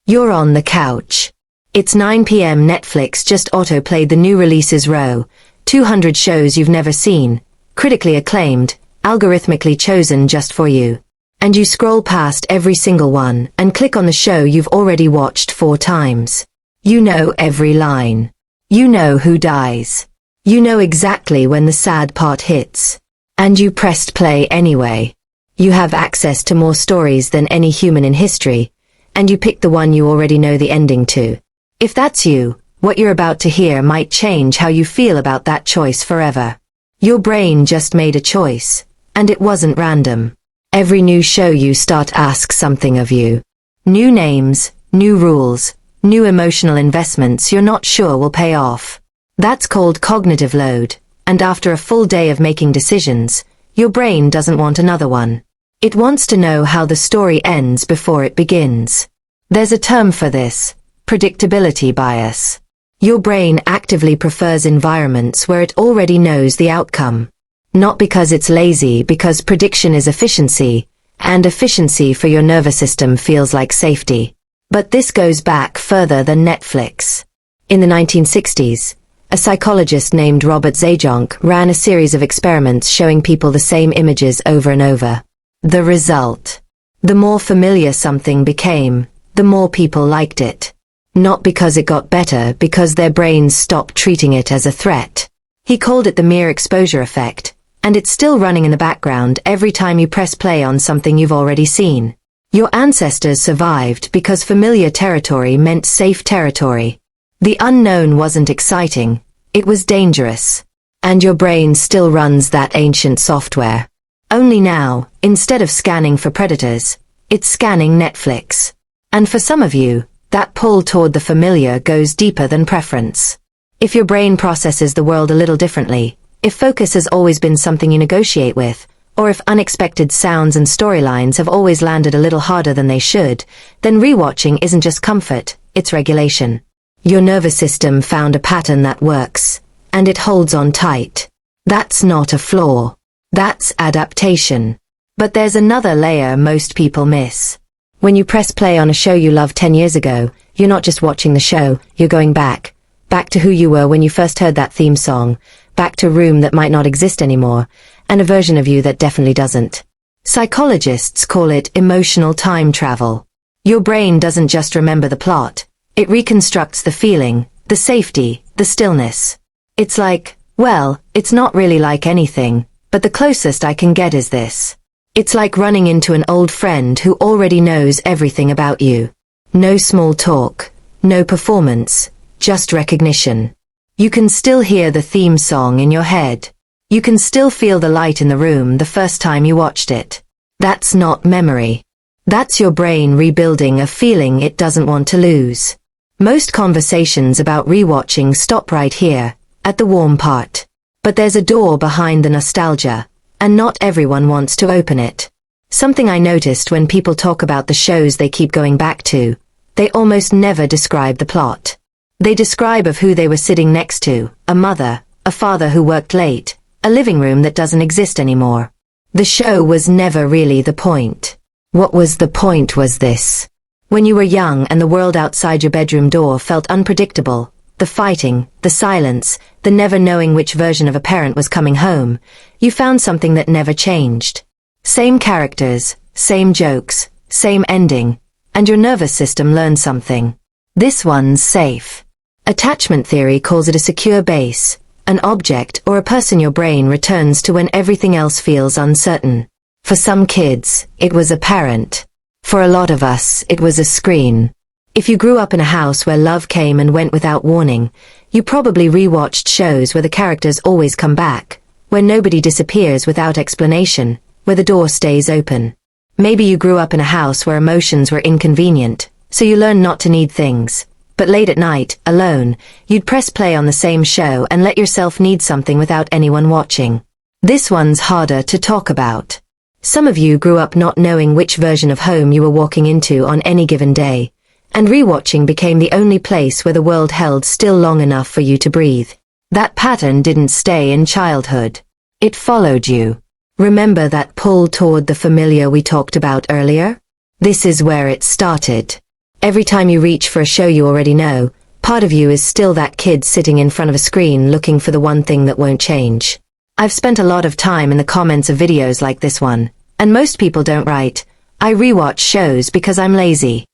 You're on the couch. It's 9 p.m. Netflix just auto-played the new releases row, 200 shows you've never seen, critically acclaimed, algorithmically chosen just for you. And you scroll past every single one and click on the show you've already watched 4 times. You know every line. You know who dies. You know exactly when the sad part hits. And you pressed play anyway. You have access to more stories than any human in history, and you pick the one you already know the ending to. If that's you, what you're about to hear might change how you feel about that choice forever. Your brain just made a choice, and it wasn't random. Every new show you start asks something of you. New names, new rules, new emotional investments you're not sure will pay off. That's called cognitive load, and after a full day of making decisions, your brain doesn't want another one. It wants to know how the story ends before it begins. There's a term for this, predictability bias. Your brain actively prefers environments where it already knows the outcome. Not because it's lazy, because prediction is efficiency, and efficiency for your nervous system feels like safety. But this goes back further than Netflix. In the 1960s, a psychologist named Robert Zajonc ran a series of experiments showing people the same images over and over. The result: the more familiar something became, the more people liked it. Not because it got better, because their brains stopped treating it as a threat. He called it the mere exposure effect, and it's still running in the background every time you press play on something you've already seen. Your ancestors survived because familiar territory meant safe territory. The unknown wasn't exciting, it was dangerous. And your brain still runs that ancient software. Only now, instead of scanning for predators, it's scanning Netflix. And for some of you, that pull toward the familiar goes deeper than preference. If your brain processes the world a little differently, if focus has always been something you negotiate with, or if unexpected sounds and storylines have always landed a little harder than they should, then rewatching isn't just comfort, it's regulation. Your nervous system found a pattern that works, and it holds on tight. That's not a flaw. That's adaptation. But there's another layer most people miss. When you press play on a show you loved 10 years ago, you're not just watching the show, you're going back. Back to who you were when you first heard that theme song, back to a room that might not exist anymore, and a version of you that definitely doesn't. Psychologists call it emotional time travel. Your brain doesn't just remember the plot, it reconstructs the feeling, the safety, the stillness. It's like, well, it's not really like anything, but the closest I can get is this. It's like running into an old friend who already knows everything about you. No small talk, no performance, just recognition. You can still hear the theme song in your head. You can still feel the light in the room the first time you watched it. That's not memory. That's your brain rebuilding a feeling it doesn't want to lose. Most conversations about rewatching stop right here, at the warm part. But there's a door behind the nostalgia, and not everyone wants to open it. Something I noticed when people talk about the shows they keep going back to, they almost never describe the plot. They describe of who they were sitting next to, a mother, a father who worked late, a living room that doesn't exist anymore. The show was never really the point. What was the point was this. When you were young and the world outside your bedroom door felt unpredictable, the fighting, the silence, the never knowing which version of a parent was coming home, you found something that never changed. Same characters, same jokes, same ending, and your nervous system learned something. This one's safe. Attachment theory calls it a secure base, an object or a person your brain returns to when everything else feels uncertain. For some kids, it was a parent. For a lot of us, it was a screen. If you grew up in a house where love came and went without warning, you probably rewatched shows where the characters always come back, where nobody disappears without explanation, where the door stays open. Maybe you grew up in a house where emotions were inconvenient, so you learned not to need things. But late at night, alone, you'd press play on the same show and let yourself need something without anyone watching. This one's harder to talk about. Some of you grew up not knowing which version of home you were walking into on any given day, and rewatching became the only place where the world held still long enough for you to breathe. That pattern didn't stay in childhood. It followed you. Remember that pull toward the familiar we talked about earlier? This is where it started. Every time you reach for a show you already know, part of you is still that kid sitting in front of a screen looking for the one thing that won't change. I've spent a lot of time in the comments of videos like this one, and most people don't write, "I rewatch shows because I'm lazy."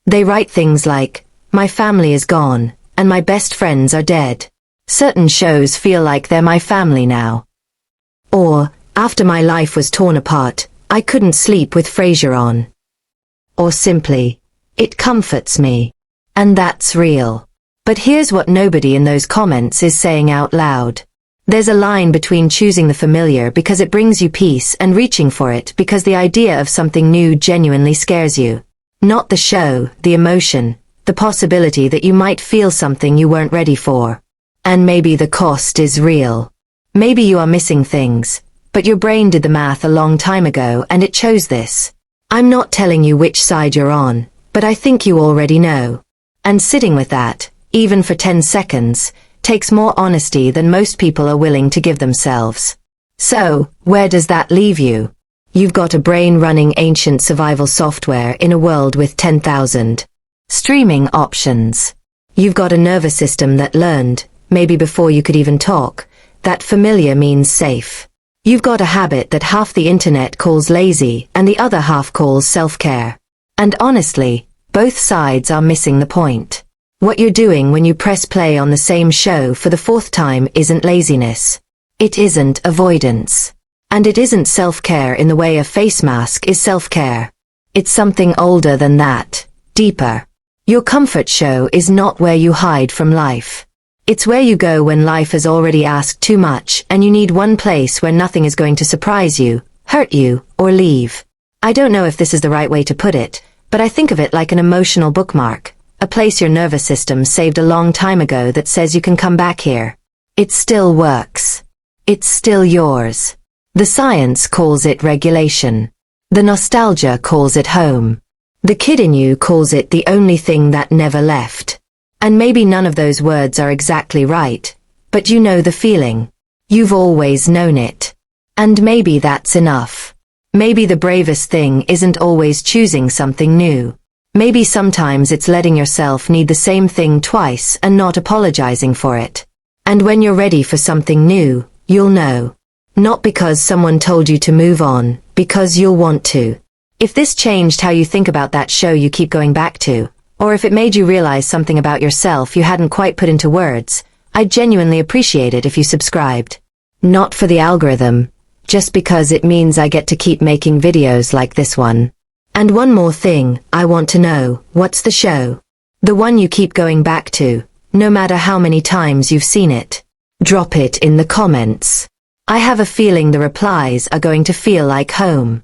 They write things like, "My family is gone, and my best friends are dead. Certain shows feel like they're my family now." Or, "After my life was torn apart, I couldn't sleep with Frasier on." Or simply, "It comforts me." And that's real. But here's what nobody in those comments is saying out loud. There's a line between choosing the familiar because it brings you peace and reaching for it because the idea of something new genuinely scares you. Not the show, the emotion, the possibility that you might feel something you weren't ready for. And maybe the cost is real. Maybe you are missing things, but your brain did the math a long time ago and it chose this. I'm not telling you which side you're on, but I think you already know. And sitting with that, even for 10 seconds, takes more honesty than most people are willing to give themselves. So, where does that leave you? You've got a brain running ancient survival software in a world with 10,000 streaming options. You've got a nervous system that learned, maybe before you could even talk, that familiar means safe. You've got a habit that half the internet calls lazy and the other half calls self-care. And honestly, both sides are missing the point. What you're doing when you press play on the same show for the 4th time isn't laziness. It isn't avoidance. And it isn't self-care in the way a face mask is self-care. It's something older than that, deeper. Your comfort show is not where you hide from life. It's where you go when life has already asked too much and you need one place where nothing is going to surprise you, hurt you, or leave. I don't know if this is the right way to put it, but I think of it like an emotional bookmark. A place your nervous system saved a long time ago that says you can come back here. It still works. It's still yours. The science calls it regulation. The nostalgia calls it home. The kid in you calls it the only thing that never left. And maybe none of those words are exactly right, but you know the feeling. You've always known it. And maybe that's enough. Maybe the bravest thing isn't always choosing something new. Maybe sometimes it's letting yourself need the same thing twice and not apologizing for it. And when you're ready for something new, you'll know. Not because someone told you to move on, because you'll want to. If this changed how you think about that show you keep going back to, or if it made you realize something about yourself you hadn't quite put into words, I'd genuinely appreciate it if you subscribed. Not for the algorithm, just because it means I get to keep making videos like this one. And one more thing, I want to know, what's the show? The one you keep going back to, no matter how many times you've seen it. Drop it in the comments. I have a feeling the replies are going to feel like home.